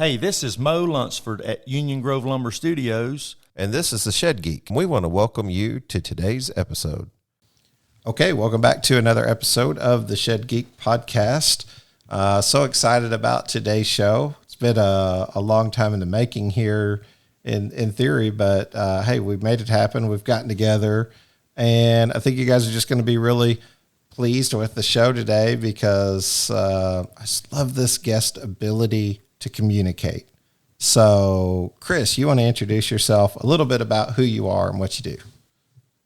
Hey, this is Mo Lunsford at Union Grove Lumber Studios. And this is the Shed Geek. We want to welcome you to today's episode. Okay, welcome back to another episode of the Shed Geek podcast. So excited about today's show. It's been a long time in the making here in theory, but hey, we've made it happen. We've gotten together, and I think you guys are just going to be really pleased with the show today because I just love this guest ability to communicate. So, Chris, you want to introduce yourself a little bit about who you are and what you do?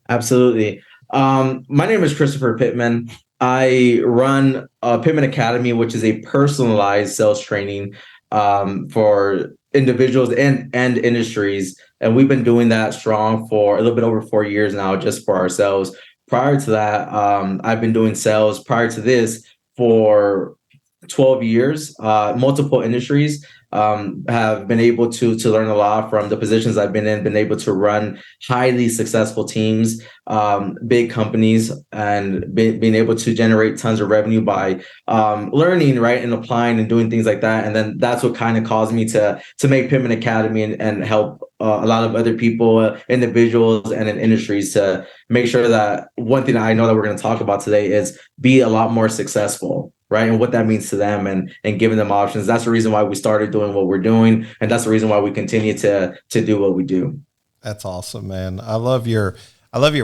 Absolutely. My name is Christopher Pittman. I run Pittman Academy, which is a personalized sales training for individuals and industries. And we've been doing that strong for a little bit over 4 years now, just for ourselves. Prior to that, I've been doing sales prior to this for 12 years, multiple industries, have been able to learn a lot from the positions I've been able to run highly successful teams, big companies, and being able to generate tons of revenue by learning, right, and applying and doing things like that. And then that's what kind of caused me to make Pittman Academy and help a lot of other people, individuals, and in industries to make sure that one thing I know that we're going to talk about today is be a lot more successful. Right. And what that means to them and giving them options. That's the reason why we started doing what we're doing. And that's the reason why we continue to do what we do. That's awesome, man. I love your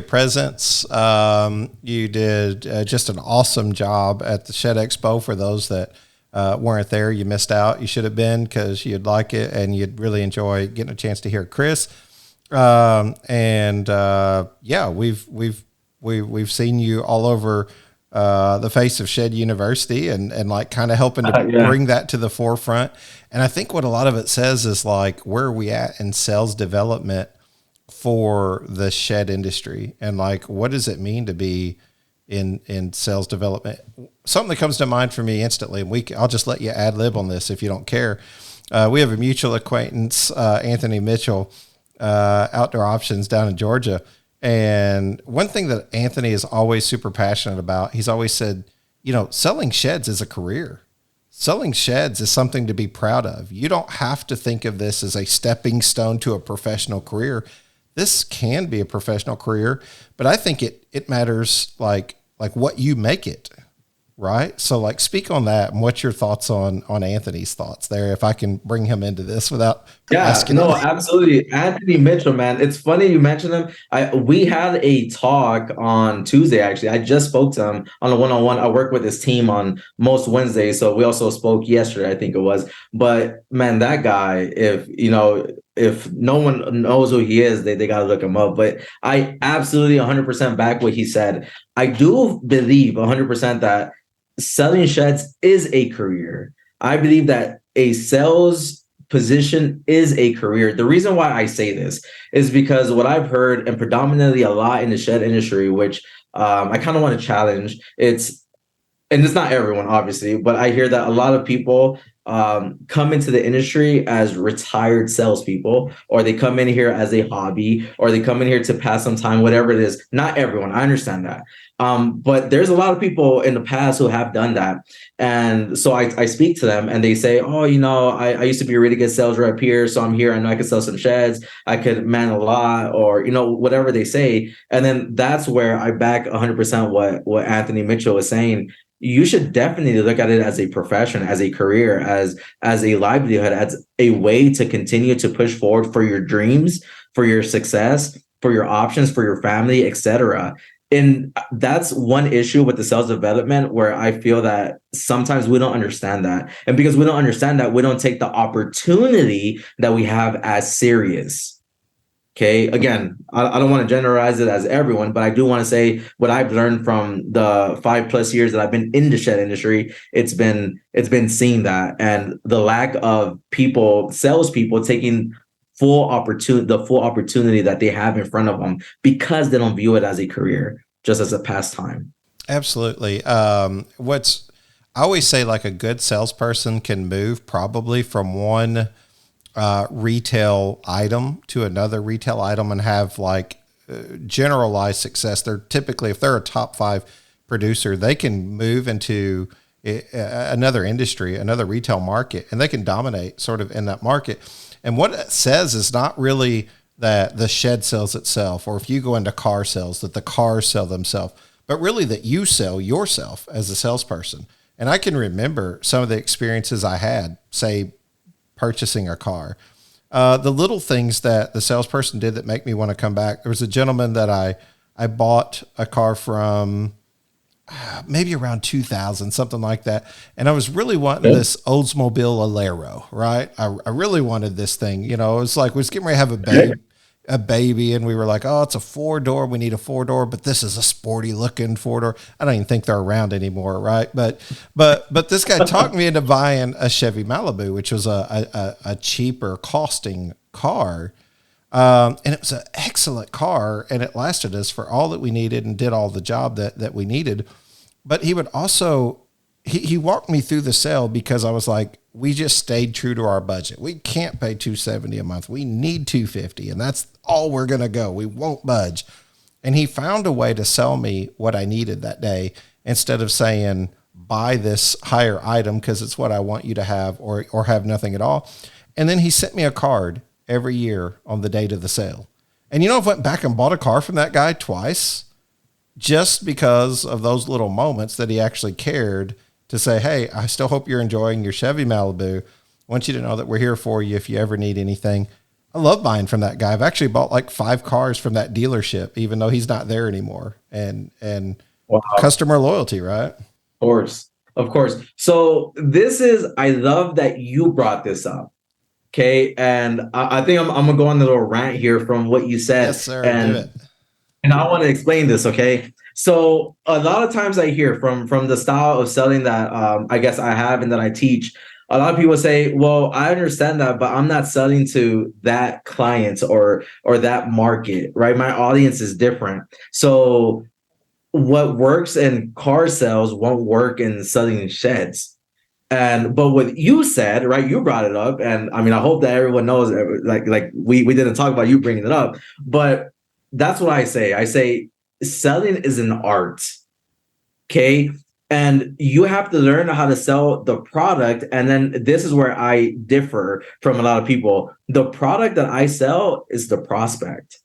presence. You did just an awesome job at the Shed Expo. For those that weren't there, you missed out. You should have been, because you'd like it and you'd really enjoy getting a chance to hear Chris. Yeah, we've seen you all over the face of Shed University and like kind of helping to bring that to the forefront. And I think what a lot of it says is like, where are we at in sales development for the shed industry? And like, what does it mean to be in sales development? Something that comes to mind for me instantly, and I'll just let you ad lib on this if you don't care. We have a mutual acquaintance, Anthony Mitchell, Outdoor Options down in Georgia. And one thing that Anthony is always super passionate about, he's always said, selling sheds is a career. Selling sheds is something to be proud of. You don't have to think of this as a stepping stone to a professional career. This can be a professional career, but I think it matters like what you make it. Right. So like, speak on that. And what's your thoughts on Anthony's thoughts there? If I can bring him into this without asking him. Absolutely. Anthony Mitchell, man. It's funny you mentioned him. We had a talk on Tuesday, actually. I just spoke to him on a one-on-one. I work with his team on most Wednesdays. So we also spoke yesterday, I think it was. But man, that guy, if no one knows who he is, they got to look him up. But I absolutely 100% back what he said. I do believe 100% that selling sheds is a career. I believe that a sales position is a career. The reason why I say this is because what I've heard, and predominantly a lot in the shed industry, which I kind of want to challenge, and it's not everyone, obviously, but I hear that a lot of people come into the industry as retired salespeople, or they come in here as a hobby, or they come in here to pass some time, whatever it is. Not everyone, I understand that. But there's a lot of people in the past who have done that. And so I speak to them and they say, oh, I used to be a really good sales rep here. So I'm here. I know I could sell some sheds. I could man a lot, or, whatever they say. And then that's where I back 100% what Anthony Mitchell is saying. You should definitely look at it as a profession, as a career, as a livelihood, as a way to continue to push forward for your dreams, for your success, for your options, for your family, etc. And that's one issue with the sales development, where I feel that sometimes we don't understand that. And because we don't understand that, we don't take the opportunity that we have as serious. Okay. Again, I don't want to generalize it as everyone, but I do want to say what I've learned from the 5+ years that I've been in the shed industry. It's been seeing that, and the lack of salespeople taking the full opportunity that they have in front of them, because they don't view it as a career, just as a pastime. Absolutely. I always say, like, a good salesperson can move probably from one retail item to another retail item and have generalized success. They're typically, if they're a top 5 producer, they can move into another industry, another retail market, and they can dominate sort of in that market. And what it says is not really that the shed sells itself, or if you go into car sales, that the cars sell themselves, but really that you sell yourself as a salesperson. And I can remember some of the experiences I had, say, purchasing a car. The little things that the salesperson did that make me want to come back. There was a gentleman that I bought a car from maybe around 2000, something like that. And I was really wanting this Oldsmobile Alero, right? I really wanted this thing. You know, it was like, we was getting ready to have a baby, and we were like, oh, it's a 4-door. We need a 4-door, but this is a sporty looking 4-door. I don't even think they're around anymore. Right. But this guy talked me into buying a Chevy Malibu, which was a cheaper costing car. And it was an excellent car, and it lasted us for all that we needed and did all the job that we needed. But he would also, he walked me through the sale, because I was like, we just stayed true to our budget. We can't pay $270 a month. We need $250, and that's all we're going to go. We won't budge. And he found a way to sell me what I needed that day, instead of saying, buy this higher item because it's what I want you to have, or have nothing at all. And then he sent me a card every year on the date of the sale. And I went back and bought a car from that guy twice, just because of those little moments that he actually cared to say, hey, I still hope you're enjoying your Chevy Malibu. I want you to know that we're here for you if you ever need anything. I love buying from that guy. I've actually bought like 5 cars from that dealership, even though he's not there anymore. And wow. Customer loyalty, right? Of course. So I love that you brought this up. Okay. And I think I'm going to go on a little rant here from what you said. Yes, sir. Do it. And I want to explain this. Okay. So a lot of times I hear from the style of selling that I guess I have and that I teach, a lot of people say, well, I understand that, but I'm not selling to that client or that market, right? My audience is different. So what works in car sales won't work in selling sheds. But what you said, right? You brought it up, and I mean, I hope that everyone knows. Like we didn't talk about you bringing it up, but that's what I say. I say selling is an art, okay? And you have to learn how to sell the product. And then this is where I differ from a lot of people. The product that I sell is the prospect.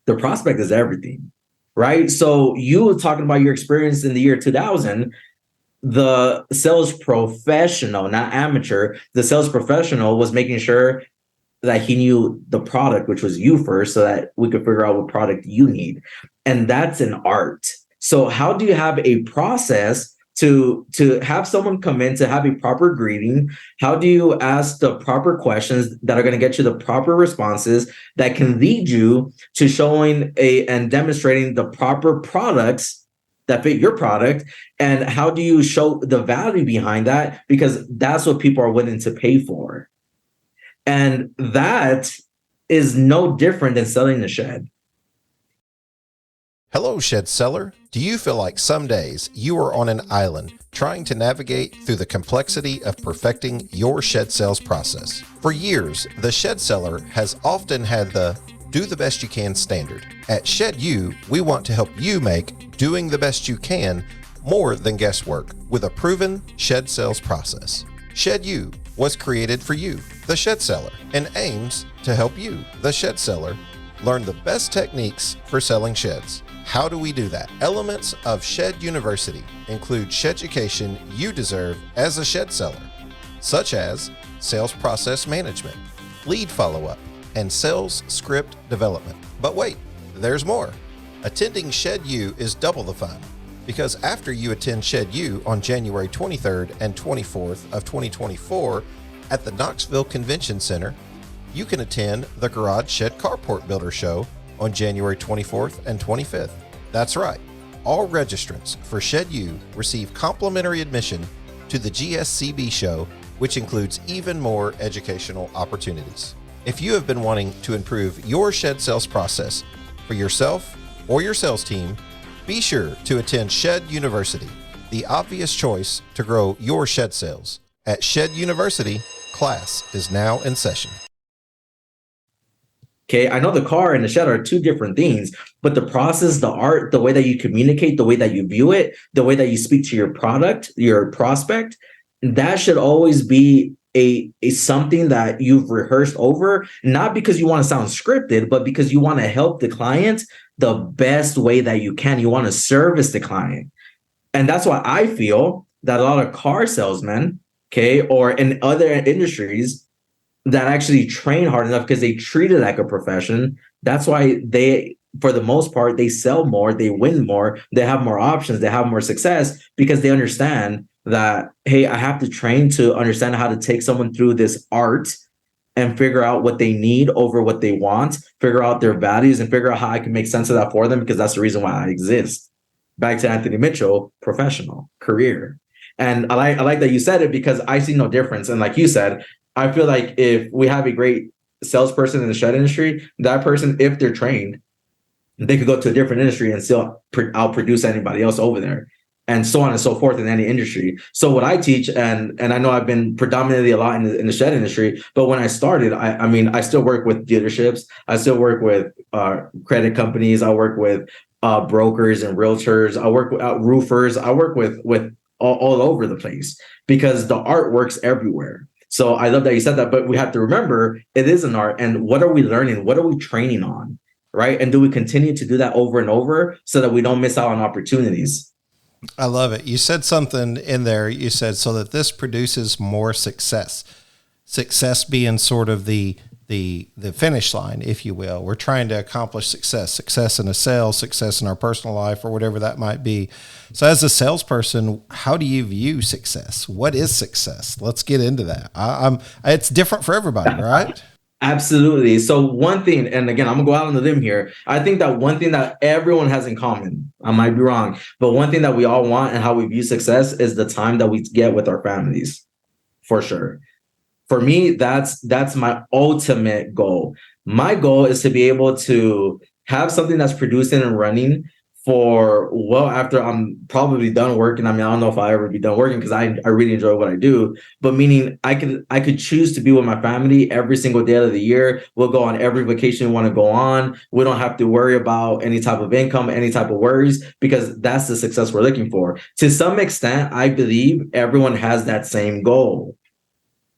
The prospect is everything, right? So you were talking about your experience in the year 2000. The sales professional, not amateur, the sales professional was making sure that he knew the product, which was you first, so that we could figure out what product you need. And that's an art. So how do you have a process to have someone come in, to have a proper greeting? How do you ask the proper questions that are going to get you the proper responses that can lead you to showing and demonstrating the proper products that fit your product? And how do you show the value behind that? Because that's what people are willing to pay for. And that is no different than selling a shed. Hello, shed seller. Do you feel like some days you are on an island trying to navigate through the complexity of perfecting your shed sales process? For years, the shed seller has often had the do the best you can standard. At Shed U, we want to help you make doing the best you can more than guesswork with a proven shed sales process. Shed U was created for you, the shed seller, and aims to help you, the shed seller, learn the best techniques for selling sheds. How do we do that? Elements of Shed University include shed education you deserve as a shed seller, such as sales process management, lead follow-up, and sales script development. But wait, there's more. Attending Shed U is double the fun, because after you attend Shed U on January 23rd and 24th of 2024 at the Knoxville Convention Center, you can attend the Garage Shed Carport Builder Show on January 24th and 25th. That's right. All registrants for Shed U receive complimentary admission to the GSCB show, which includes even more educational opportunities. If you have been wanting to improve your shed sales process for yourself or your sales team, be sure to attend Shed University, the obvious choice to grow your shed sales. At Shed University, class is now in session. Okay, I know the car and the shed are two different things, but the process, the art, the way that you communicate, the way that you view it, the way that you speak to your product, your prospect, that should always be a something that you've rehearsed over, not because you want to sound scripted, but because you want to help the client the best way that you can. You want to service the client. And that's why I feel that a lot of car salesmen, okay, or in other industries that actually train hard enough because they treat it like a profession. That's why they, for the most part, they sell more, they win more, they have more options, they have more success because they understand that, hey, I have to train to understand how to take someone through this art and figure out what they need over what they want, figure out their values and figure out how I can make sense of that for them because that's the reason why I exist. Back to Anthony Mitchell, professional, career. And I like that you said it because I see no difference. And like you said, I feel like if we have a great salesperson in the shed industry, that person, if they're trained, they could go to a different industry and still outproduce anybody else over there, and so on and so forth in any industry. So what I teach, and I know I've been predominantly a lot in the shed industry, but when I started, I mean, I still work with dealerships. I still work with credit companies. I work with brokers and realtors. I work with roofers. I work with all over the place because the art works everywhere. So I love that you said that, but we have to remember it is an art. And what are we learning? What are we training on? Right. And do we continue to do that over and over so that we don't miss out on opportunities? I love it. You said something in there. You said so that this produces more success. Success being sort of the finish line, if you will. We're trying to accomplish success in a sale, success in our personal life, or whatever that might be. So as a salesperson, how do you view success? What is success? Let's get into that. It's different for everybody, right? Absolutely. So one thing, and again, I'm gonna go out on the limb here. I think that one thing that everyone has in common, I might be wrong, but one thing that we all want and how we view success is the time that we get with our families, for sure. For me, that's my ultimate goal. My goal is to be able to have something that's producing and running for well after I'm probably done working. I mean, I don't know if I'll ever be done working because I really enjoy what I do. But meaning I could choose to be with my family every single day of the year. We'll go on every vacation we want to go on. We don't have to worry about any type of income, any type of worries, because that's the success we're looking for. To some extent, I believe everyone has that same goal.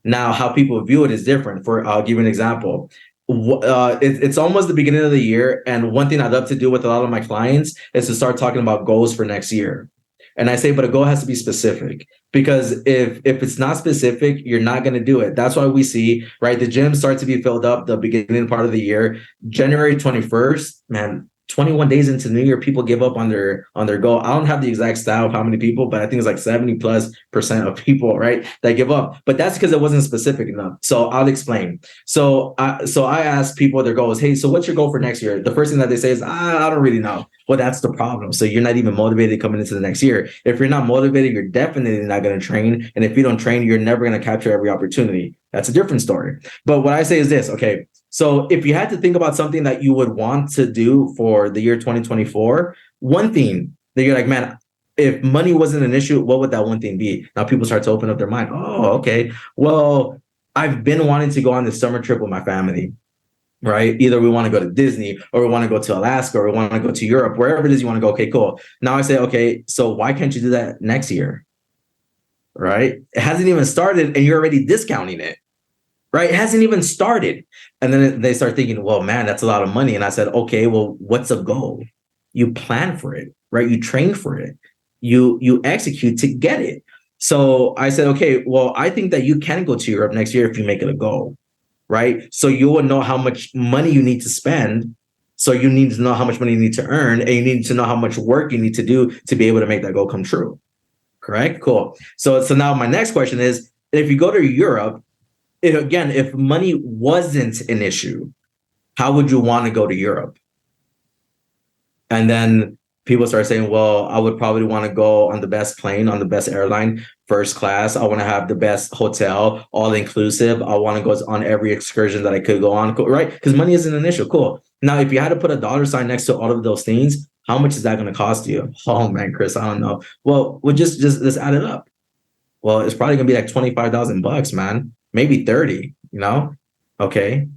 Now, how people view it is different. I'll give you an example. It's almost the beginning of the year, and one thing I'd love to do with a lot of my clients is to start talking about goals for next year. And I say, but a goal has to be specific, because if it's not specific, you're not going to do it. That's why we see, right, the gym starts to be filled up the beginning part of the year. January 21st, man, 21 days into New Year, people give up on their goal. I don't have the exact stat of how many people, but I think it's like 70+% of people, right, that give up. But that's because it wasn't specific enough. So I'll explain. So I ask people their goals. Hey, so what's your goal for next year? The first thing that they say is, I don't really know. Well, that's the problem. So you're not even motivated coming into the next year. If you're not motivated, you're definitely not going to train. And if you don't train, you're never going to capture every opportunity. That's a different story. But what I say is this, okay, so if you had to think about something that you would want to do for the year 2024, one thing that you're like, man, if money wasn't an issue, what would that one thing be? Now people start to open up their mind. Oh, okay. Well, I've been wanting to go on this summer trip with my family, right? Either we want to go to Disney or we want to go to Alaska or we want to go to Europe, wherever it is you want to go. Okay, cool. Now I say, okay, so why can't you do that next year? Right? It hasn't even started and you're already discounting it. Right? It hasn't even started. And then they start thinking, well, man, that's a lot of money. And I said, okay, well, what's a goal? You plan for it, right? You train for it. You execute to get it. So I said, okay, well, I think that you can go to Europe next year if you make it a goal, right? So you will know how much money you need to spend. So you need to know how much money you need to earn, and you need to know how much work you need to do to be able to make that goal come true. Correct? Cool. So now my next question is, if you go to Europe, if money wasn't an issue, how would you want to go to Europe? And then people start saying, well, I would probably want to go on the best plane, on the best airline, first class. I want to have the best hotel, all inclusive. I want to go on every excursion that I could go on, right? Because money isn't an issue. Cool. Now, if you had to put a dollar sign next to all of those things, how much is that going to cost you? Oh man, Chris, I don't know. Well, we'll just add it up. Well, it's probably going to be like $25,000, man. Maybe 30, Okay.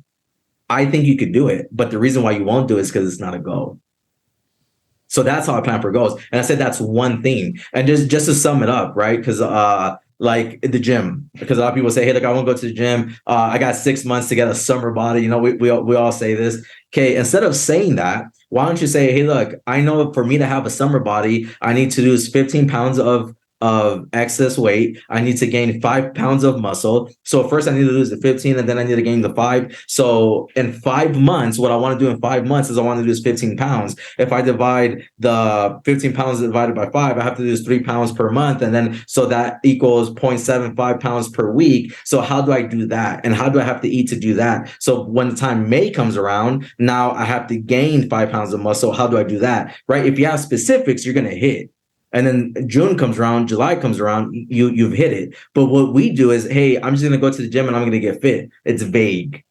I think you could do it, but the reason why you won't do it is because it's not a go. So that's how I plan for goals. And I said that's one thing. And just to sum it up, right? Because like the gym, because a lot of people say, hey, look, I want to go to the gym. I got 6 months to get a summer body. You know, we all say this. Okay, instead of saying that, why don't you say, hey, look, I know for me to have a summer body, I need to lose 15 pounds of excess weight. I need to gain 5 pounds of muscle. So first I need to lose the 15 and then I need to gain the 5. So in 5 months, what I want to do in 5 months is I want to lose 15 pounds. If I divide the 15 pounds divided by 5, I have to lose 3 pounds per month. And then so that equals 0.75 pounds per week. So how do I do that? And how do I have to eat to do that? So when the time May comes around, now I have to gain 5 pounds of muscle. How do I do that? Right? If you have specifics, you're going to hit. And then June comes around, July comes around, you've hit it. But what we do is, hey, I'm just going to go to the gym and I'm going to get fit. It's vague.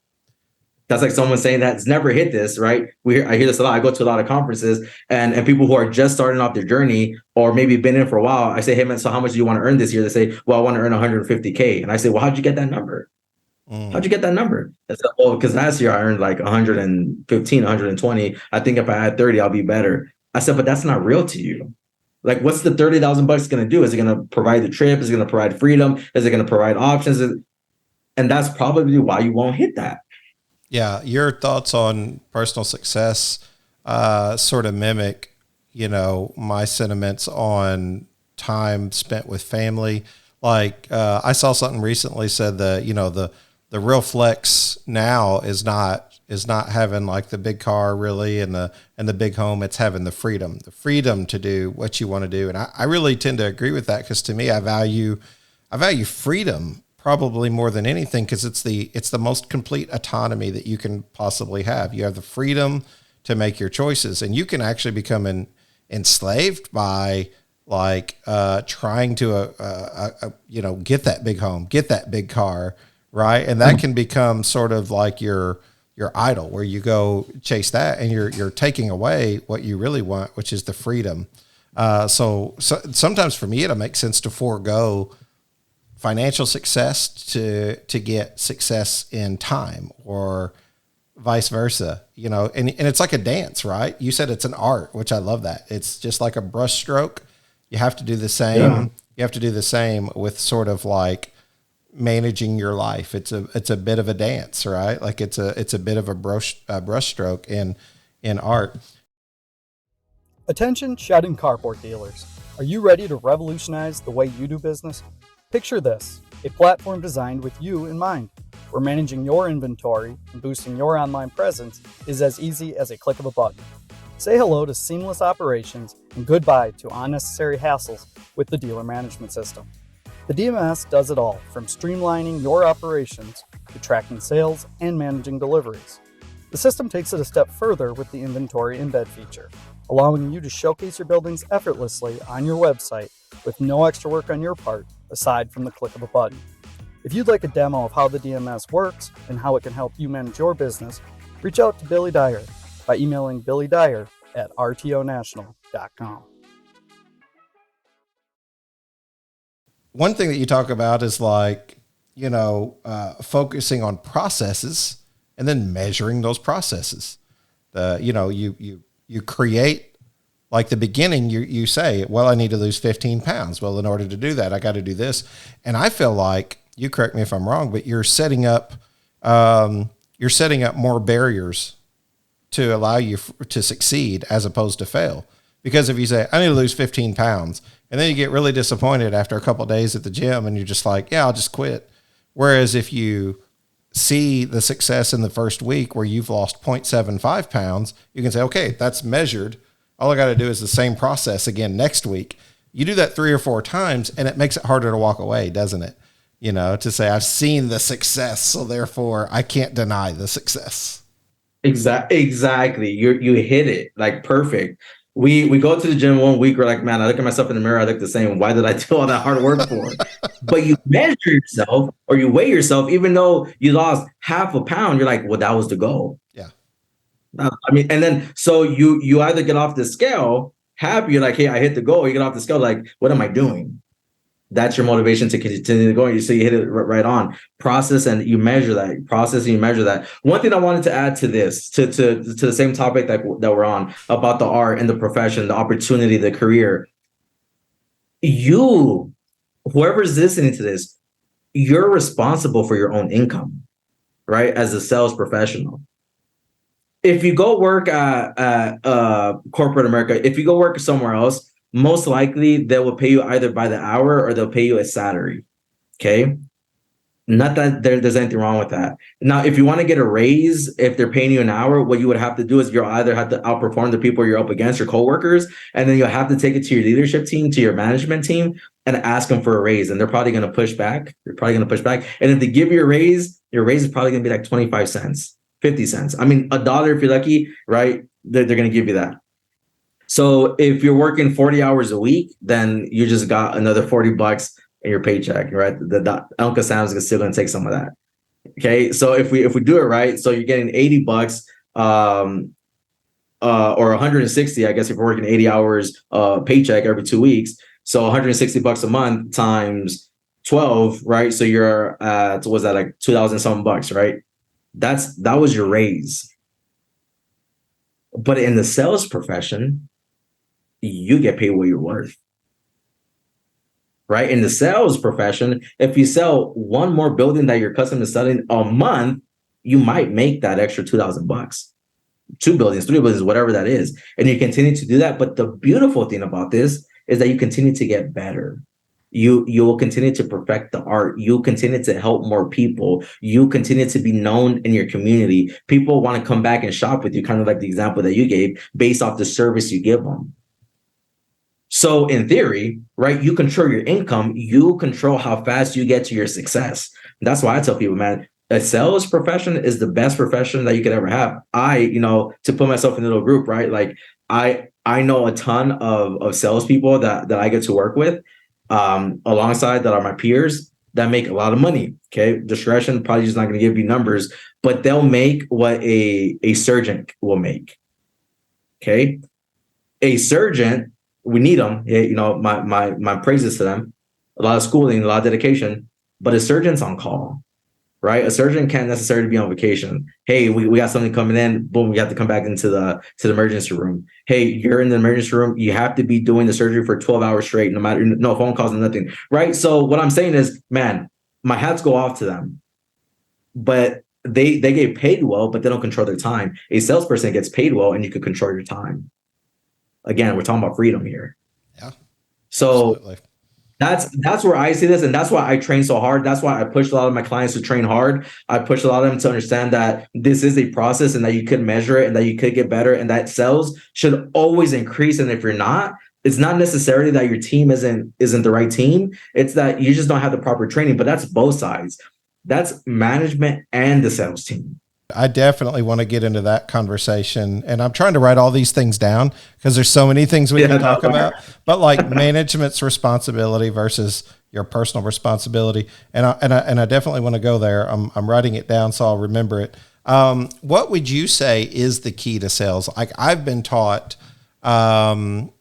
That's like someone saying that's never hit this, right? I hear this a lot. I go to a lot of conferences and people who are just starting off their journey or maybe been in for a while. I say, hey, man, so how much do you want to earn this year? They say, well, I want to earn 150K. And I say, well, how'd you get that number? How'd you get that number? I said, well, because last year I earned like 115, 120. I think if I had 30, I'll be better. I said, but that's not real to you. Like, what's the $30,000 going to do? Is it going to provide the trip? Is it going to provide freedom? Is it going to provide options? And that's probably why you won't hit that. Yeah. Your thoughts on personal success sort of mimic, my sentiments on time spent with family. Like I saw something recently said that, the real flex now is not having like the big car really and the big home. It's having the freedom to do what you want to do. And I really tend to agree with that because to me, I value freedom probably more than anything because it's the most complete autonomy that you can possibly have. You have the freedom to make your choices and you can actually become enslaved by like trying to, get that big home, get that big car. Right. And that can become sort of like your idol where you go chase that and you're taking away what you really want, which is the freedom. So sometimes for me, it'll make sense to forego financial success to get success in time or vice versa, and it's like a dance, right? You said it's an art, which I love that. It's just like a brush stroke. You have to do the same. Yeah. You have to do the same with sort of like managing your life. It's a bit of a dance, right? Like it's a bit of a brush stroke in art. Attention shed and carport dealers. Are you ready to revolutionize the way you do business? Picture this, a platform designed with you in mind, where managing your inventory and boosting your online presence is as easy as a click of a button. Say hello to seamless operations and goodbye to unnecessary hassles with the dealer management system. The DMS does it all, from streamlining your operations to tracking sales and managing deliveries. The system takes it a step further with the inventory embed feature, allowing you to showcase your buildings effortlessly on your website with no extra work on your part aside from the click of a button. If you'd like a demo of how the DMS works and how it can help you manage your business, reach out to Billy Dyer by emailing billydyer@rtonational.com. One thing that you talk about is like, focusing on processes and then measuring those processes. You create, like the beginning, you say, well, I need to lose 15 pounds. Well, in order to do that, I got to do this. And I feel like, you correct me if I'm wrong, but you're setting up more barriers to allow you to succeed as opposed to fail. Because if you say, I need to lose 15 pounds, and then you get really disappointed after a couple of days at the gym and you're just like, yeah, I'll just quit. Whereas if you see the success in the first week where you've lost 0.75 pounds, you can say, okay, that's measured. All I got to do is the same process again next week. You do that 3 or 4 times and it makes it harder to walk away, doesn't it? To say I've seen the success, so therefore I can't deny the success. Exactly. You hit it like perfect. We go to the gym one week. We're like, man, I look at myself in the mirror. I look the same. Why did I do all that hard work for? But you measure yourself or you weigh yourself, even though you lost half a pound. You're like, well, that was the goal. Yeah. And then so you either get off the scale happy. You're like, hey, I hit the goal. You get off the scale like, what am I doing? That's your motivation to continue going. So you hit it right on. Process and you measure that. Process and you measure that. One thing I wanted to add to this, to the same topic that we're on about the art and the profession, the opportunity, the career. Whoever's listening to this, you're responsible for your own income, right? As a sales professional. If you go work at corporate America, if you go work somewhere else, most likely they will pay you either by the hour or they'll pay you a salary. Okay. Not that there's anything wrong with that. Now, if you want to get a raise, if they're paying you an hour, what you would have to do is you'll either have to outperform the people you're up against, your coworkers, and then you'll have to take it to your leadership team, to your management team, and ask them for a raise. And they're probably going to push back. And if they give you a raise, your raise is probably going to be like 25 cents, 50 cents. I mean, $1 if you're lucky, right? They're going to give you that. So if you're working 40 hours a week, then you just got another $40 in your paycheck, right? The Uncle Sam's still going to take some of that. Okay. So if we do it right, so you're getting $80, or 160, I guess, if you're working 80 hours paycheck every 2 weeks. So $160 a month times 12, right? So you're at, was that like 2,000 something bucks, right? That was your raise. But in the sales profession, you get paid what you're worth, right? In the sales profession, if you sell one more building that your customer is selling a month, you might make that extra 2,000 bucks, 2 buildings, 3 buildings, whatever that is. And you continue to do that. But the beautiful thing about this is that you continue to get better. You will continue to perfect the art. You continue to help more people. You continue to be known in your community. People want to come back and shop with you, kind of like the example that you gave, based off the service you give them. So in theory, right, you control your income, you control how fast you get to your success. That's why I tell people, man, a sales profession is the best profession that you could ever have. To put myself in a little group, right? Like I know a ton of salespeople that I get to work with, alongside that are my peers that make a lot of money. Okay. Discretion, probably just not going to give you numbers, but they'll make what a surgeon will make. Okay. A surgeon, we need them. My praises to them. A lot of schooling, a lot of dedication, but a surgeon's on call, right? A surgeon can't necessarily be on vacation. Hey, we got something coming in. Boom, we have to come back into the emergency room. Hey, you're in the emergency room. You have to be doing the surgery for 12 hours straight, no phone calls and nothing, right? So what I'm saying is, man, my hats go off to them, but they get paid well, but they don't control their time. A salesperson gets paid well, and you can control your time. Again, we're talking about freedom here. Yeah. So absolutely. That's where I see this. And that's why I train so hard. That's why I push a lot of my clients to train hard. I push a lot of them to understand that this is a process and that you could measure it and that you could get better and that sales should always increase. And if you're not, it's not necessarily that your team isn't the right team. It's that you just don't have the proper training, but that's both sides. That's management and the sales team. I definitely want to get into that conversation, and I'm trying to write all these things down because there's so many things we can talk about, but like management's responsibility versus your personal responsibility. And I definitely want to go there. I'm writing it down so I'll remember it. What would you say is the key to sales? Like I've been taught, and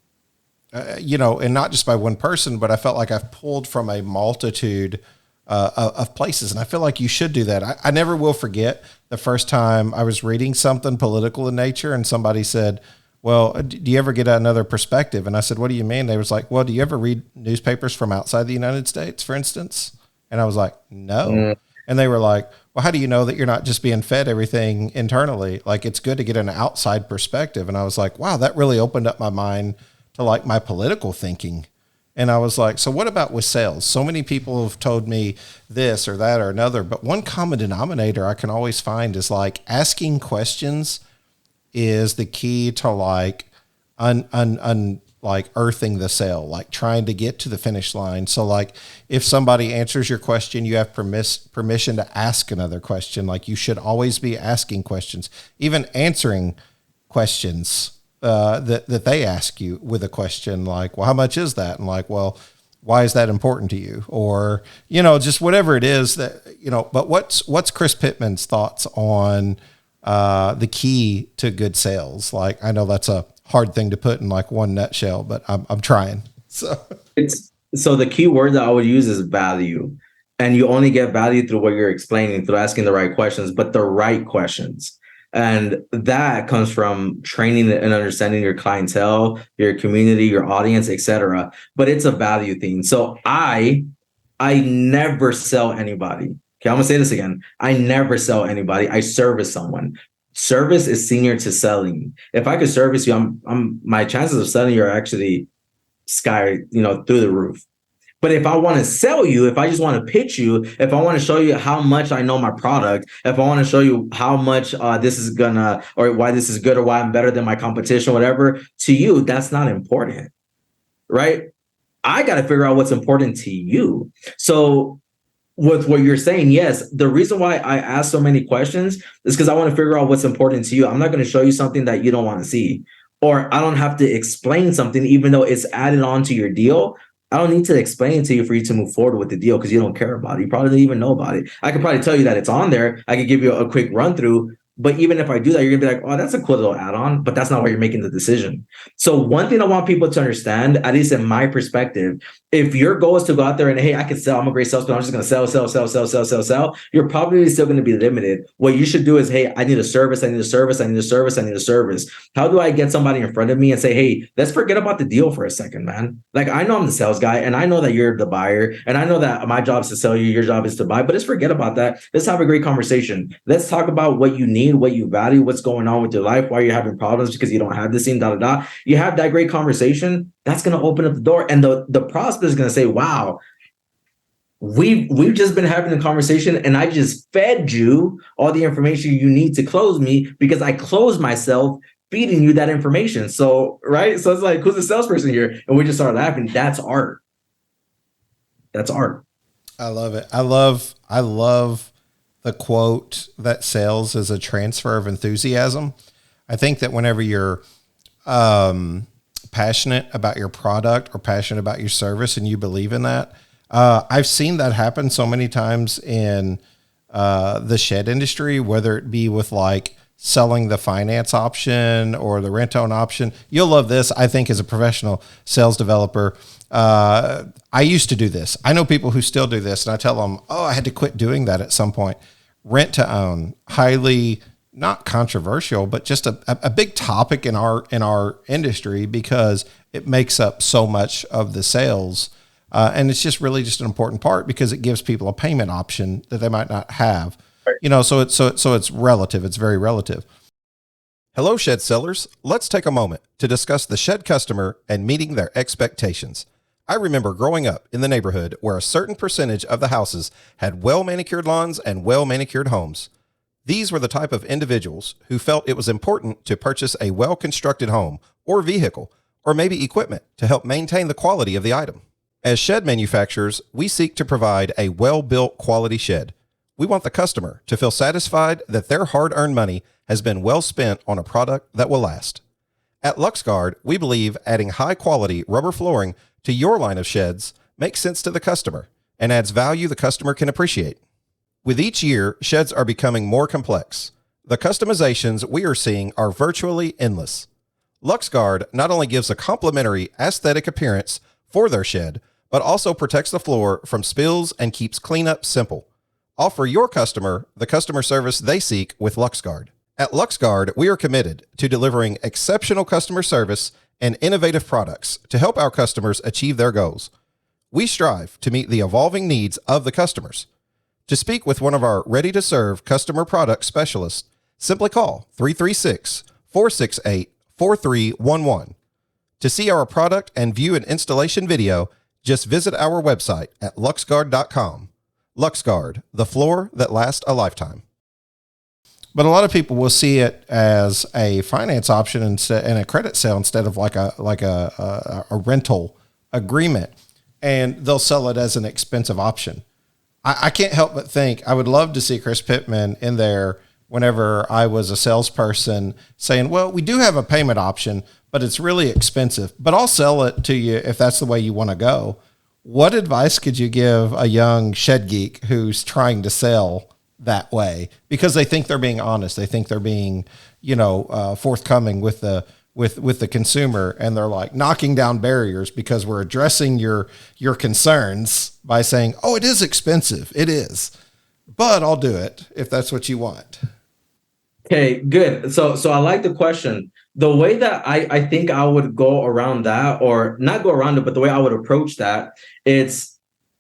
not just by one person, but I felt like I've pulled from a multitude of places. And I feel like you should do that. I never will forget the first time I was reading something political in nature and somebody said, well, do you ever get another perspective? And I said, what do you mean? They was like, well, do you ever read newspapers from outside the United States, for instance? And I was like, no. Mm. And they were like, well, how do you know that you're not just being fed everything internally? Like, it's good to get an outside perspective. And I was like, wow, that really opened up my mind to like my political thinking. And I was like, so what about with sales? So many people have told me this or that or another, but one common denominator I can always find is like asking questions is the key to like like earthing the sale, like trying to get to the finish line. So like if somebody answers your question, you have permission to ask another question. Like you should always be asking questions, even answering questions that they ask you with a question like, well, how much is that? And like, well, why is that important to you? Or, just whatever it is that, but what's Chris Pittman's thoughts on the key to good sales? Like, I know that's a hard thing to put in like one nutshell, but I'm trying. So So the key word that I would use is value. And you only get value through what you're explaining, through asking the right questions, but the right questions. And that comes from training and understanding your clientele, your community, your audience, etc. But it's a value thing. So I never sell anybody. Okay, I'm gonna say this again. I never sell anybody. I service someone. Service is senior to selling. If I could service you, I'm my chances of selling you are actually sky, through the roof. But if I want to sell you, if I just want to pitch you, if I want to show you how much I know my product, if I want to show you how much this is gonna, or why this is good, or why I'm better than my competition, whatever, to you, that's not important, right? I got to figure out what's important to you. So with what you're saying, yes, the reason why I ask so many questions is because I want to figure out what's important to you. I'm not going to show you something that you don't want to see, or I don't have to explain something, even though it's added on to your deal. I don't need to explain it to you for you to move forward with the deal because you don't care about it. You probably don't even know about it. I could probably tell you that it's on there. I could give you a quick run through. But even if I do that, you're gonna be like, oh, that's a cool little add-on, but that's not why you're making the decision. So one thing I want people to understand, at least in my perspective, if your goal is to go out there and, hey, I can sell, I'm a great salesman, I'm just gonna sell, you're probably still gonna be limited. What you should do is, hey, I need a service. How do I get somebody in front of me and say, hey, let's forget about the deal for a second, man. Like, I know I'm the sales guy, and I know that you're the buyer, and I know that my job is to sell you, your job is to buy, but let's forget about that. Let's have a great conversation. Let's talk about what you need, what you value, what's going on with your life, why you're having problems because you don't have this thing, You have that great conversation, that's going to open up the door. And the prospect is going to say, wow, we've just been having a conversation and I just fed you all the information you need to close me because I closed myself feeding you that information. So, right. So it's like, who's the salesperson here? And we just start laughing. That's art. That's art. I love it. I love the quote that sales is a transfer of enthusiasm. I think that whenever you're passionate about your product or passionate about your service and you believe in that, I've seen that happen so many times in the shed industry, whether it be with like selling the finance option or the rent-own option. You'll love this, I think, as a professional sales developer. I used to do this. I know people who still do this, and I tell them, oh, I had to quit doing that at some point. Rent to own, highly not controversial, but just a big topic in our industry because it makes up so much of the sales. And it's just really just an important part because it gives people a payment option that they might not have. Right. So it's relative. It's very relative. Hello, shed sellers. Let's take a moment to discuss the shed customer and meeting their expectations. I remember growing up in the neighborhood where a certain percentage of the houses had well-manicured lawns and well-manicured homes. These were the type of individuals who felt it was important to purchase a well-constructed home or vehicle or maybe equipment to help maintain the quality of the item. As shed manufacturers, we seek to provide a well-built quality shed. We want the customer to feel satisfied that their hard-earned money has been well spent on a product that will last. At LuxGuard, we believe adding high-quality rubber flooring to your line of sheds makes sense to the customer and adds value the customer can appreciate. With each year, sheds are becoming more complex. The customizations we are seeing are virtually endless. LuxGuard not only gives a complimentary aesthetic appearance for their shed, but also protects the floor from spills and keeps cleanup simple. Offer your customer the customer service they seek with LuxGuard. At LuxGuard, we are committed to delivering exceptional customer service and innovative products to help our customers achieve their goals. We strive to meet the evolving needs of the customers. To speak with one of our ready-to-serve customer product specialists, simply call 336-468-4311. To see our product and view an installation video, just visit our website at luxguard.com. LuxGuard, the floor that lasts a lifetime. But a lot of people will see it as a finance option and a credit sale instead of like a rental agreement, and they'll sell it as an expensive option. I can't help but think I would love to see Chris Pittman in there whenever I was a salesperson saying, well, we do have a payment option, but it's really expensive, but I'll sell it to you if that's the way you want to go. What advice could you give a young shed geek who's trying to sell that way? Because they think they're being honest. They think they're being, forthcoming with the with the consumer, and they're like knocking down barriers because we're addressing your concerns by saying, oh, it is expensive. It is, but I'll do it if that's what you want. Okay, good. So I like the question. The way that I think I would go around that, or not go around it, but the way I would approach that,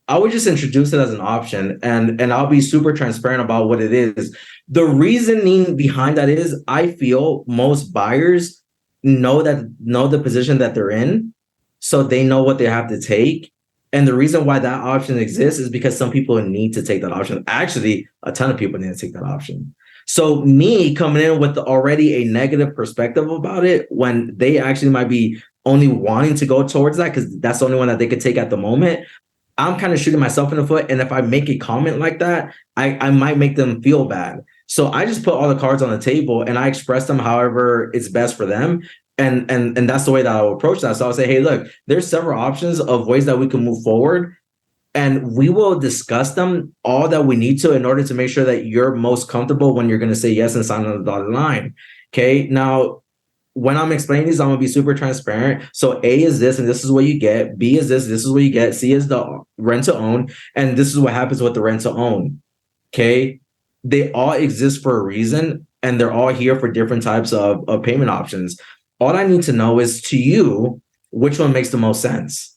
I would just introduce it as an option, and I'll be super transparent about what it is. The reasoning behind that is I feel most buyers know the position that they're in, so they know what they have to take. And the reason why that option exists is because some people need to take that option. Actually, a ton of people need to take that option. So me coming in with already a negative perspective about it, when they actually might be only wanting to go towards that because that's the only one that they could take at the moment, I'm kind of shooting myself in the foot. And if I make a comment like that, I might make them feel bad. So I just put all the cards on the table and I express them however it's best for them. And that's the way that I'll approach that. So I'll say, hey, look, there's several options of ways that we can move forward. And we will discuss them all that we need to in order to make sure that you're most comfortable when you're going to say yes and sign on the dotted line. Okay. Now, when I'm explaining these, I'm going to be super transparent. So A is this, and this is what you get. B is this is what you get. C is the rent to own. And this is what happens with the rent to own. Okay. They all exist for a reason, and they're all here for different types of payment options. All I need to know is, to you, which one makes the most sense.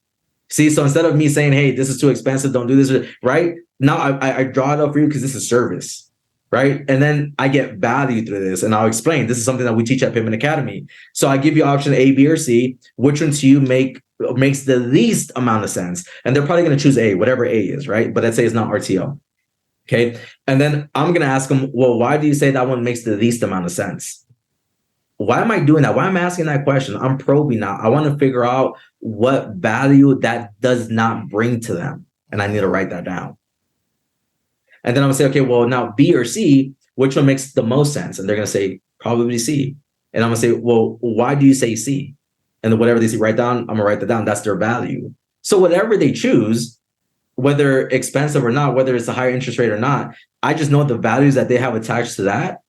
See, so instead of me saying, hey, this is too expensive, don't do this, right? Now I draw it up for you because this is service, right? And then I get value through this, and I'll explain. This is something that we teach at Pittman Academy. So I give you option A, B, or C. Which one to you makes the least amount of sense? And they're probably going to choose A, whatever A is, right? But let's say it's not RTO. Okay. And then I'm going to ask them, well, why do you say that one makes the least amount of sense? Why am I doing that? Why am I asking that question? I'm probing now. I want to figure out what value that does not bring to them. And I need to write that down. And then I'm going to say, okay, well, now B or C, which one makes the most sense? And they're going to say probably C. And I'm going to say, well, why do you say C? And then whatever they see write down, I'm going to write that down. That's their value. So whatever they choose, whether expensive or not, whether it's a higher interest rate or not, I just know the values that they have attached to that.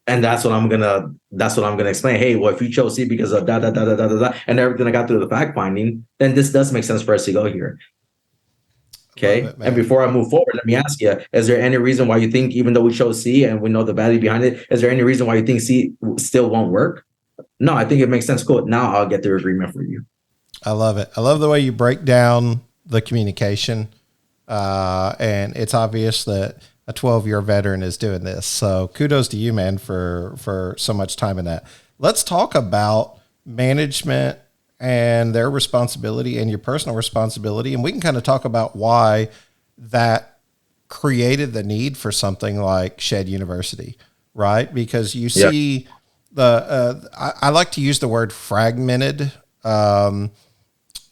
And that's what I'm gonna explain. Hey, well, if you chose C because of and everything I got through the fact finding, then this does make sense for us to go here. Okay. And before I move forward, let me ask you, is there any reason why you think, even though we chose C and we know the value behind it, is there any reason why you think C still won't work? No, I think it makes sense. Cool. Now I'll get the agreement for you. I love it. I love the way you break down the communication. And it's obvious that a 12-year veteran is doing this. So kudos to you, man, for so much time in that. Let's talk about management and their responsibility and your personal responsibility. And we can kind of talk about why that created the need for something like Shed University, right? Because you see I like to use the word fragmented. And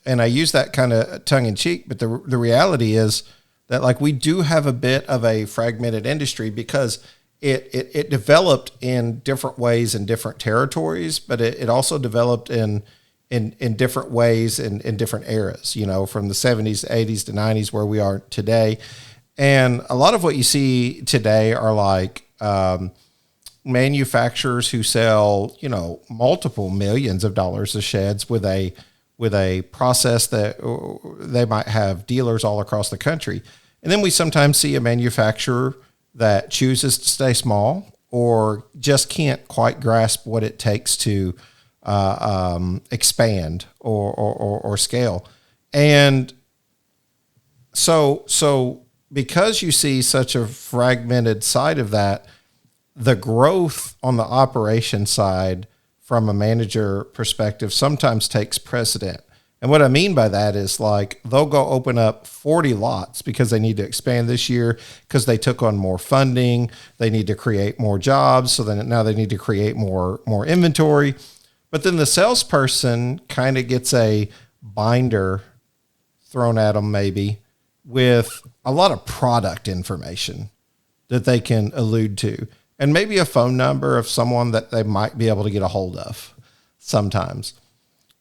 I use that kind of tongue in cheek, but the reality is that, like, we do have a bit of a fragmented industry because it developed in different ways in different territories, but it also developed in different ways in different eras, you know, from the 70s, 80s to 90s, where we are today. And a lot of what you see today are like manufacturers who sell, you know, multiple millions of dollars of sheds with a process that they might have dealers all across the country. And then we sometimes see a manufacturer that chooses to stay small or just can't quite grasp what it takes to expand or scale. And so because you see such a fragmented side of that, the growth on the operation side from a manager perspective sometimes takes precedent. And what I mean by that is, like, they'll go open up 40 lots because they need to expand this year because they took on more funding. They need to create more jobs. So then now they need to create more inventory. But then the salesperson kind of gets a binder thrown at them, maybe, with a lot of product information that they can allude to, and maybe a phone number of someone that they might be able to get a hold of sometimes.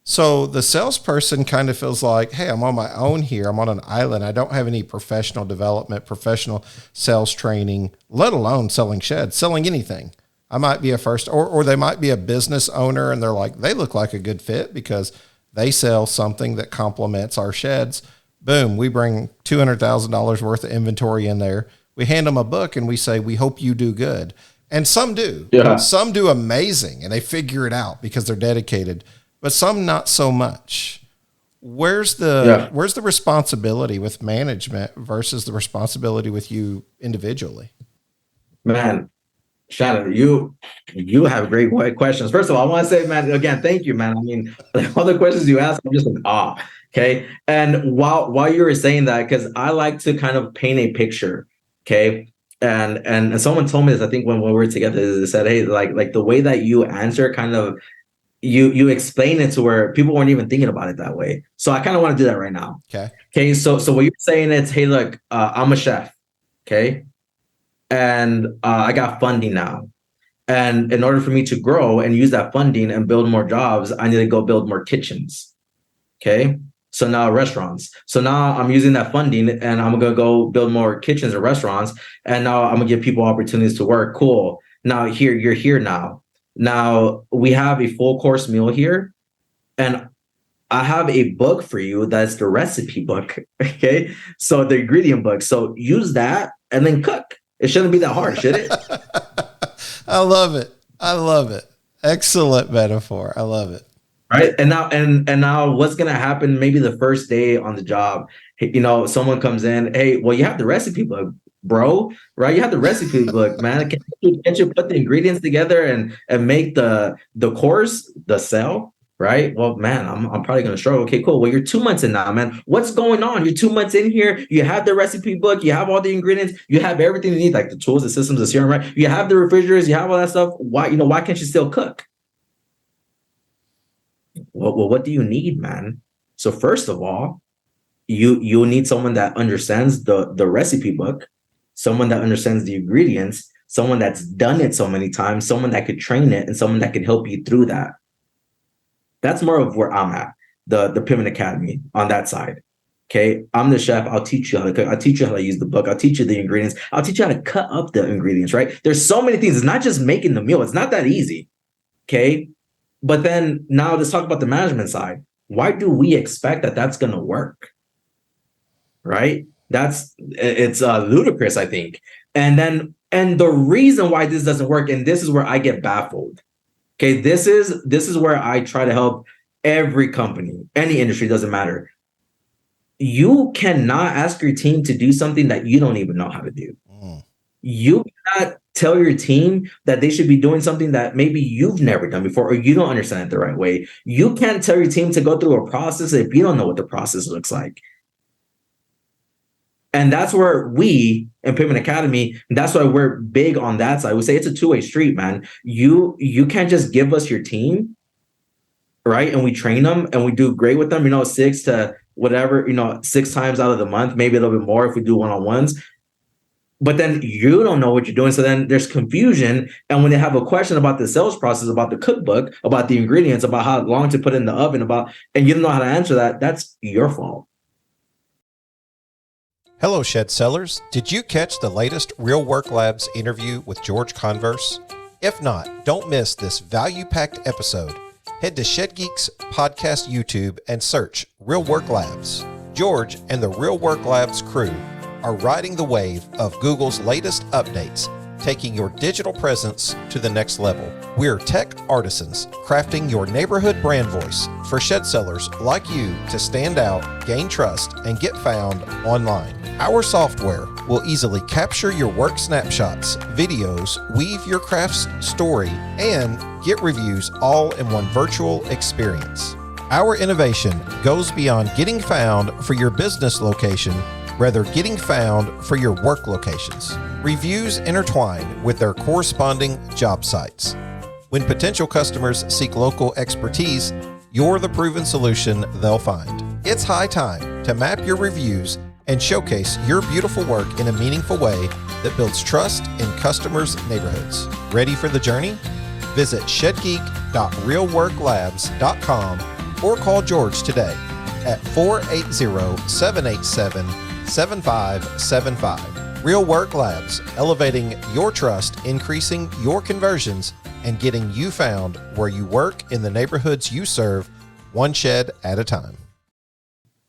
So the salesperson kind of feels like, hey, I'm on my own here. I'm on an island. I don't have any professional development, professional sales training, let alone selling sheds, selling anything. I might be a first, or they might be a business owner and they're like, they look like a good fit because they sell something that complements our sheds. Boom. We bring $200,000 worth of inventory in there. We hand them a book and we say, we hope you do good. And some do. Yeah. Some do amazing and they figure it out because they're dedicated, but some not so much. Where's the responsibility with management versus the responsibility with you individually? Man, Shannon, you have great questions. First of all, I want to say, man, again, thank you, man. I mean, all the questions you ask, I'm just in awe. Okay. And while you were saying that, because I like to kind of paint a picture. Okay. And someone told me this, I think when we were together, they said, hey, like the way that you answer kind of, you explain it to where people weren't even thinking about it that way. So I kind of want to do that right now. Okay. So what you're saying is, hey, look, I'm a chef. Okay. And I got funding now. And in order for me to grow and use that funding and build more jobs, I need to go build more kitchens. Okay. So now restaurants. So now I'm using that funding and I'm going to go build more kitchens and restaurants. And now I'm going to give people opportunities to work. Cool. Now you're here now. Now we have a full course meal here. And I have a book for you. That's the recipe book. Okay. So the ingredient book. So use that and then cook. It shouldn't be that hard, should it? I love it. I love it. Excellent metaphor. I love it. Right. And now what's going to happen maybe the first day on the job, you know, someone comes in, hey, well, you have the recipe book, bro, right? You have the recipe book, man. Can't you put the ingredients together and make the course, the sell? Right. Well, man, I'm probably going to struggle. Okay, cool. Well, you're 2 months in now, man. What's going on? You're 2 months in here. You have the recipe book. You have all the ingredients. You have everything you need, like the tools, the systems, the serum, right? You have the refrigerators. You have all that stuff. Why can't you still cook? Well, what do you need, man? So first of all, you need someone that understands the recipe book, someone that understands the ingredients, someone that's done it so many times, someone that could train it, and someone that can help you through that. That's more of where I'm at, the Pittman Academy on that side. Okay, I'm the chef. I'll teach you how to cook. I'll teach you how to use the book. I'll teach you the ingredients. I'll teach you how to cut up the ingredients, right? There's so many things. It's not just making the meal. It's not that easy. Okay, but then now let's talk about the management side. Why do we expect that that's going to work? Right? It's ludicrous, I think. And the reason why this doesn't work, and this is where I get baffled. Okay, this is where I try to help every company, any industry, doesn't matter. You cannot ask your team to do something that you don't even know how to do. You cannot tell your team that they should be doing something that maybe you've never done before or you don't understand it the right way. You can't tell your team to go through a process if you don't know what the process looks like. And that's where we in Pittman Academy, that's why we're big on that side. We say it's a two-way street, man. You can't just give us your team, right? And we train them and we do great with them, 6 to whatever, 6 times out of the month, maybe a little bit more if we do one-on-ones. But then you don't know what you're doing. So then there's confusion. And when they have a question about the sales process, about the cookbook, about the ingredients, about how long to put in the oven, and you don't know how to answer that, that's your fault. Hello, shed sellers. Did you catch the latest Real Work Labs interview with George Converse? If not, don't miss this value-packed episode. Head to Shed Geeks Podcast YouTube and search Real Work Labs. George and the Real Work Labs crew are riding the wave of Google's latest updates, taking your digital presence to the next level. We're tech artisans crafting your neighborhood brand voice for shed sellers like you to stand out, gain trust, and get found online. Our software will easily capture your work snapshots, videos, weave your craft's story, and get reviews all in one virtual experience. Our innovation goes beyond getting found for your business location, rather getting found for your work locations. Reviews intertwine with their corresponding job sites. When potential customers seek local expertise, you're the proven solution they'll find. It's high time to map your reviews and showcase your beautiful work in a meaningful way that builds trust in customers' neighborhoods. Ready for the journey? Visit shedgeek.realworklabs.com or call George today at 480-787-7575. Real Work Labs, elevating your trust, increasing your conversions, and getting you found where you work in the neighborhoods you serve, one shed at a time.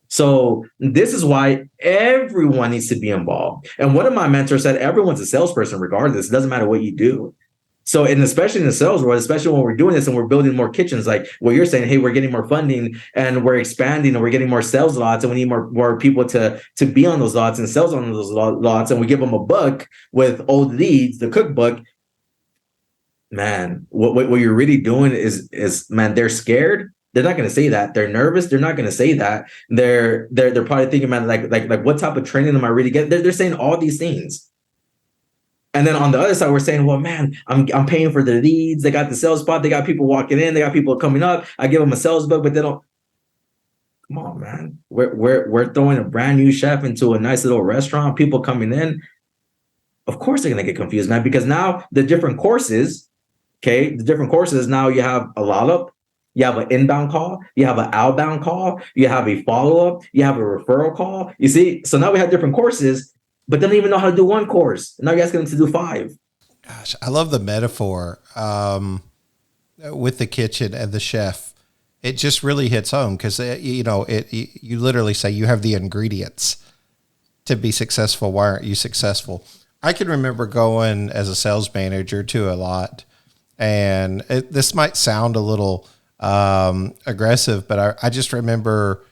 So this is why everyone needs to be involved. And one of my mentors said, everyone's a salesperson regardless. It doesn't matter what you do. So, and especially in the sales world, especially when we're doing this and we're building more kitchens, like what you're saying, hey, we're getting more funding and we're expanding and we're getting more sales lots and we need more people to be on those lots and sales on those lots. And we give them a book with old leads, the cookbook. Man, what you're really doing is man, they're scared. They're not going to say that. They're nervous. They're not going to say that. They're probably thinking, man, like what type of training am I really getting? They're saying all these things. And then on the other side, we're saying, well, man, I'm paying for the leads. They got the sales spot. They got people walking in. They got people coming up. I give them a sales book, but they don't. Come on, man. We're throwing a brand new chef into a nice little restaurant. People coming in. Of course, they're gonna get confused, man, because now the different courses. Okay, the different courses. Now you have a lollop. You have an inbound call. You have an outbound call. You have a follow up. You have a referral call. You see, so now we have different courses. But they don't even know how to do one course. Now you're asking them to do 5. Gosh, I love the metaphor with the kitchen and the chef. It just really hits home because, you literally say you have the ingredients to be successful. Why aren't you successful? I can remember going as a sales manager to a lot, and this might sound a little aggressive, but I just remember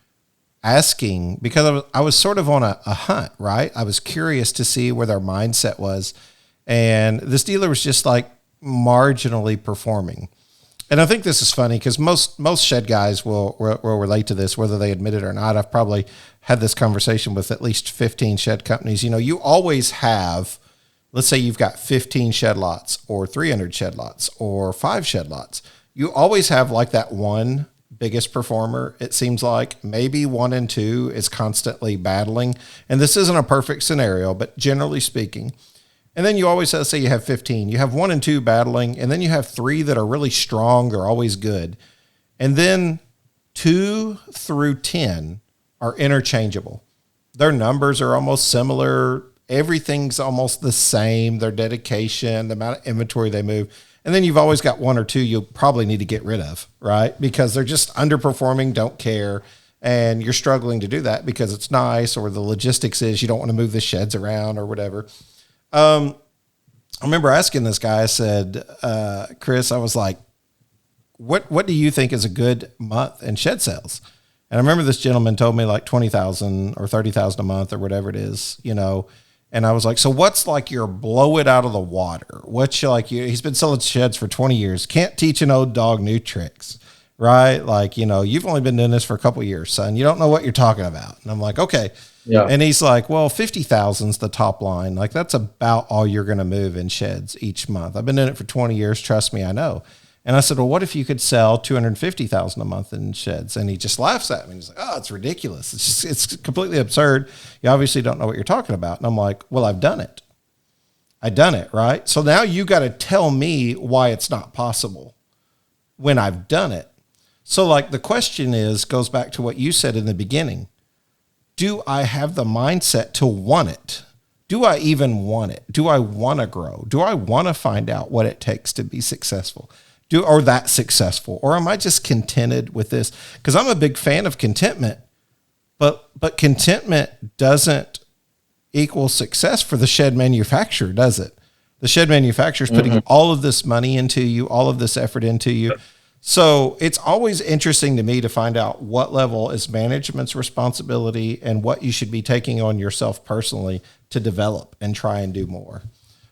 asking, because I was sort of on a hunt, right? I was curious to see where their mindset was. And this dealer was just like marginally performing. And I think this is funny because most shed guys will relate to this, whether they admit it or not. I've probably had this conversation with at least 15 shed companies. You always have, let's say you've got 15 shed lots or 300 shed lots or 5 shed lots. You always have like that one biggest performer. It seems like maybe 1 and 2 is constantly battling. And this isn't a perfect scenario, but generally speaking. And then you always say you have 15, you have 1 and 2 battling, and then you have 3 that are really strong. They're always good. And then 2 through 10 are interchangeable. Their numbers are almost similar. Everything's almost the same. Their dedication, the amount of inventory they move. And then you've always got 1 or 2 you'll probably need to get rid of, right? Because they're just underperforming, don't care. And you're struggling to do that because it's nice, or the logistics is you don't want to move the sheds around or whatever. I remember asking this guy, I said, Chris, I was like, what do you think is a good month in shed sales? And I remember this gentleman told me like 20,000 or 30,000 a month or whatever it is, And I was like, so what's like your blow it out of the water? What's your, he's been selling sheds for 20 years. Can't teach an old dog new tricks, right? Like, you've only been doing this for a couple of years, son. You don't know what you're talking about. And I'm like, okay. Yeah. And he's like, well, 50,000 is the top line. Like that's about all you're going to move in sheds each month. I've been in it for 20 years. Trust me, I know. And I said, well, what if you could sell 250,000 a month in sheds? And he just laughs at me. He's like, oh, it's ridiculous. It's completely absurd. You obviously don't know what you're talking about. And I'm like, well, I've done it. Right? So now you got to tell me why it's not possible when I've done it. So like the question goes back to what you said in the beginning. Do I have the mindset to want it? Do I even want it? Do I want to grow? Do I want to find out what it takes to be successful? Or that successful? Or am I just contented with this? Because I'm a big fan of contentment, but contentment doesn't equal success for the shed manufacturer, does it? The shed manufacturer is putting all of this money into you, all of this effort into you. So it's always interesting to me to find out what level is management's responsibility and what you should be taking on yourself personally to develop and try and do more.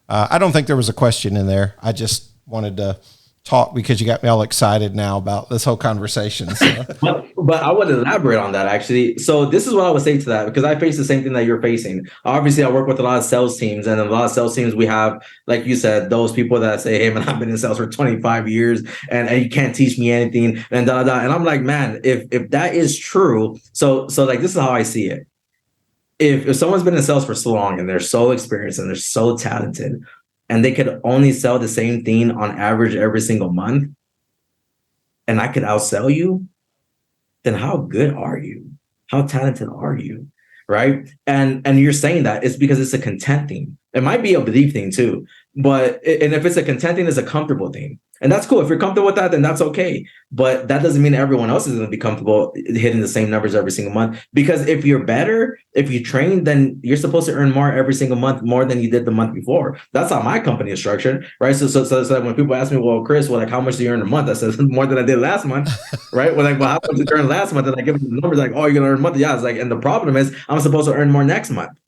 I don't think there was a question in there. I just wanted to talk because you got me all excited now about this whole conversation. So. But I would elaborate on that actually. So this is what I would say to that, because I face the same thing that you're facing. Obviously, I work with a lot of sales teams, and in a lot of sales teams, we have, like you said, those people that say, hey man, I've been in sales for 25 years and you can't teach me anything and da da. And I'm like, man, if that is true, so like this is how I see it. If someone's been in sales for so long and they're so experienced and they're so talented, and they could only sell the same thing on average every single month, and I could outsell you, then how good are you? How talented are you? right? And you're saying that it's because it's a content thing. It might be a belief thing too, but and if it's a content thing, it's a comfortable thing. And that's cool. If you're comfortable with that, then that's okay. But that doesn't mean everyone else is going to be comfortable hitting the same numbers every single month. Because if you're better, if you train, then you're supposed to earn more every single month, more than you did the month before. That's how my company is structured, right? So when people ask me, well, Chris, well, like, how much do you earn a month? I said, more than I did last month, right? Well, like, well, how much did you earn last month? And I give them the numbers, like, oh, you're going to earn a month. Yeah, it's like, and the problem is I'm supposed to earn more next month,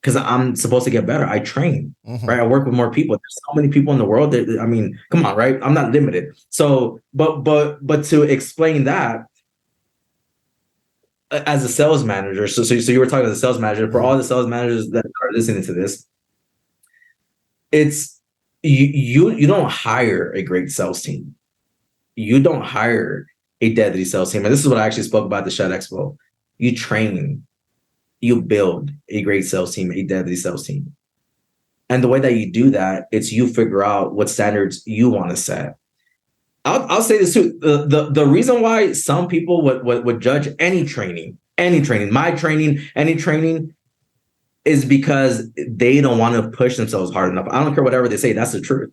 because I'm supposed to get better. I train, right? I work with more people. There's so many people in the world that, I mean, come on, right? I'm not limited. So, but to explain that as a sales manager, so you were talking as a sales manager, for all the sales managers that are listening to this, it's you don't hire a great sales team. You don't hire a deadly sales team. And this is what I actually spoke about at the Shed Expo. You train. You build a great sales team, a deadly sales team. And the way that you do that, it's you figure out what standards you want to set. I'll say this too. The reason why some people would judge any training, my training, any training, is because they don't want to push themselves hard enough. I don't care whatever they say. That's the truth.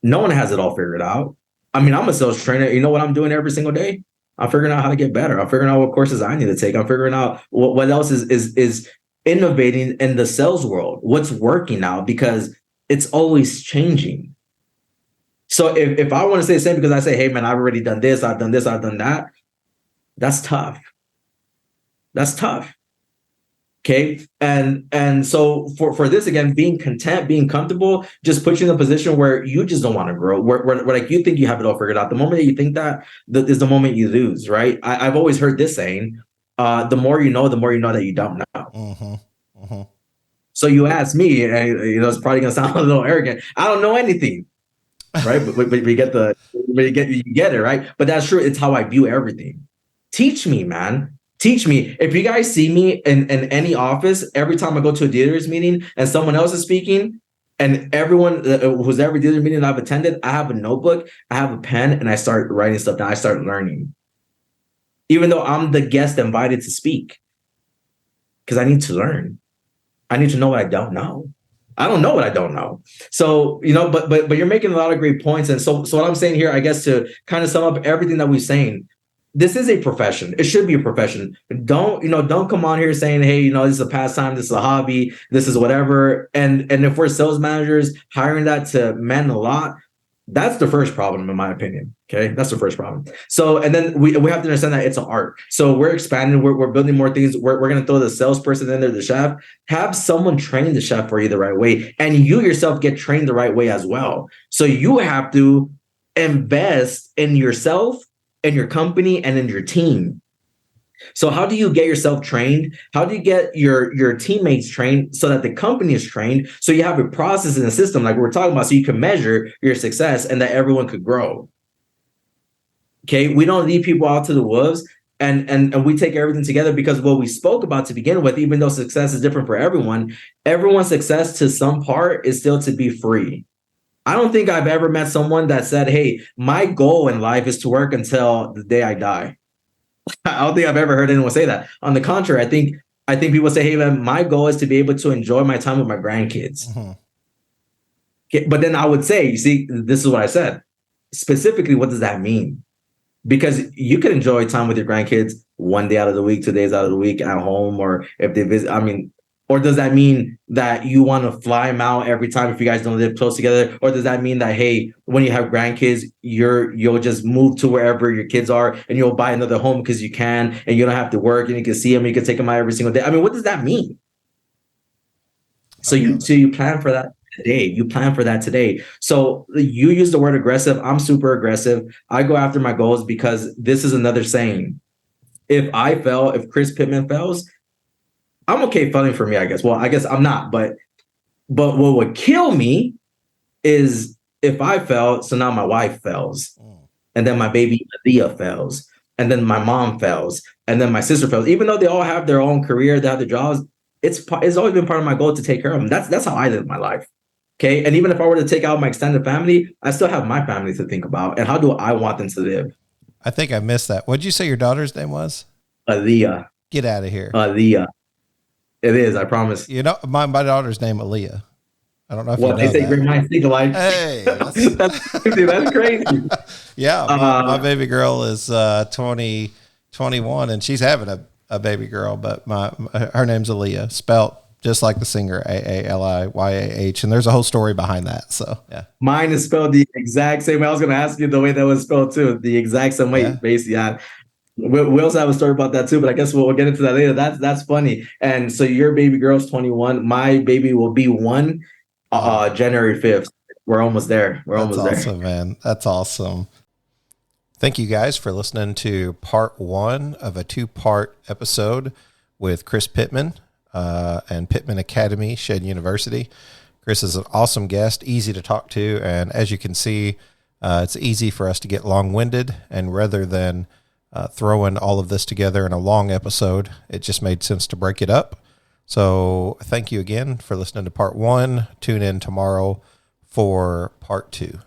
No one has it all figured out. I mean, I'm a sales trainer. You know what I'm doing every single day? I'm figuring out how to get better. I'm figuring out what courses I need to take. I'm figuring out what else is innovating in the sales world, what's working now, because it's always changing. So if I want to say the same because I say, hey, man, I've already done this, I've done that, that's tough. That's tough. Okay. And so for this, again, being content, being comfortable, just puts you in a position where you just don't want to grow, where like you think you have it all figured out. The moment that you think that is the moment you lose, right? I've always heard this saying, the more you know that you don't know. So you ask me, and it's probably gonna sound a little arrogant. I don't know anything, right? but you get you get it, right? But that's true. It's how I view everything. Teach me, man. Teach me. If you guys see me in any office, every time I go to a dealers meeting and someone else is speaking, and everyone who's every dealer meeting I've attended, I have a notebook, I have a pen, and I start writing stuff down. I start learning, even though I'm the guest invited to speak, because I need to learn. I need to know what I don't know. I don't know what I don't know. So, but you're making a lot of great points. And so what I'm saying here, I guess, to kind of sum up everything that we're saying, this is a profession. It should be a profession. Don't come on here saying, hey, this is a pastime, this is a hobby, this is whatever. And if we're sales managers hiring that to men a lot, that's the first problem, in my opinion. Okay, that's the first problem. So, and then we have to understand that it's an art. So we're expanding, we're building more things. We're going to throw the salesperson in there, the chef. Have someone train the chef for you the right way, and you yourself get trained the right way as well. So you have to invest in yourself, in your company, and in your team. So how do you get yourself trained? How do you get your teammates trained so that the company is trained? So you have a process and a system like we're talking about, so you can measure your success and that everyone could grow. Okay, we don't leave people out to the wolves, and we take everything together, because what we spoke about to begin with, even though success is different for everyone, everyone's success to some part is still to be free. I don't think I've ever met someone that said, hey, my goal in life is to work until the day I die. I don't think I've ever heard anyone say that. On the contrary, I think people say, hey, man, my goal is to be able to enjoy my time with my grandkids. Okay, but then I would say, you see, this is what I said. Specifically, what does that mean? Because you can enjoy time with your grandkids 1 day out of the week, 2 days out of the week at home, or if they visit. Or does that mean that you want to fly them out every time if you guys don't live close together? Or does that mean that, hey, when you have grandkids, you'll just move to wherever your kids are and you'll buy another home because you can, and you don't have to work, and you can see them, you can take them out every single day? What does that mean? So you plan for that today. You plan for that today. So you use the word aggressive. I'm super aggressive. I go after my goals, because this is another saying. If I fail, if Chris Pittman fails, I'm okay failing for me, I guess. Well, I guess I'm not, but what would kill me is if I fail, so now my wife fails, and then my baby Leah fails, and then my mom fails, and then my sister fails. Even though they all have their own career, they have their jobs, it's always been part of my goal to take care of them. That's how I live my life. Okay. And even if I were to take out my extended family, I still have my family to think about. And how do I want them to live? I think I missed that. What'd you say your daughter's name was? Leah. Get out of here. Leah. It is, I promise. You know, my daughter's name Aaliyah. I don't know if What you know they say, that. great minds think alike. Hey, That's crazy. That's crazy. Yeah, my baby girl is 21, and she's having a baby girl, but her name's Aaliyah, spelt just like the singer, Aaliyah, and there's a whole story behind that. So yeah, mine is spelled the exact same way. I was going to ask you the way that was spelled too, the exact same way. Yeah. Basically, yeah. We also have a story about that too, but I guess we'll get into that later. That's funny. And so your baby girl's 21. My baby will be 1 January 5th. We're almost there. That's awesome, man. That's awesome. Thank you guys for listening to part 1 of a 2-part episode with Chris Pittman and Pittman Academy, Shed University. Chris is an awesome guest, easy to talk to, and as you can see, it's easy for us to get long-winded, and rather than throwing all of this together in a long episode, it just made sense to break it up. So thank you again for listening to part 1. Tune in tomorrow for part 2.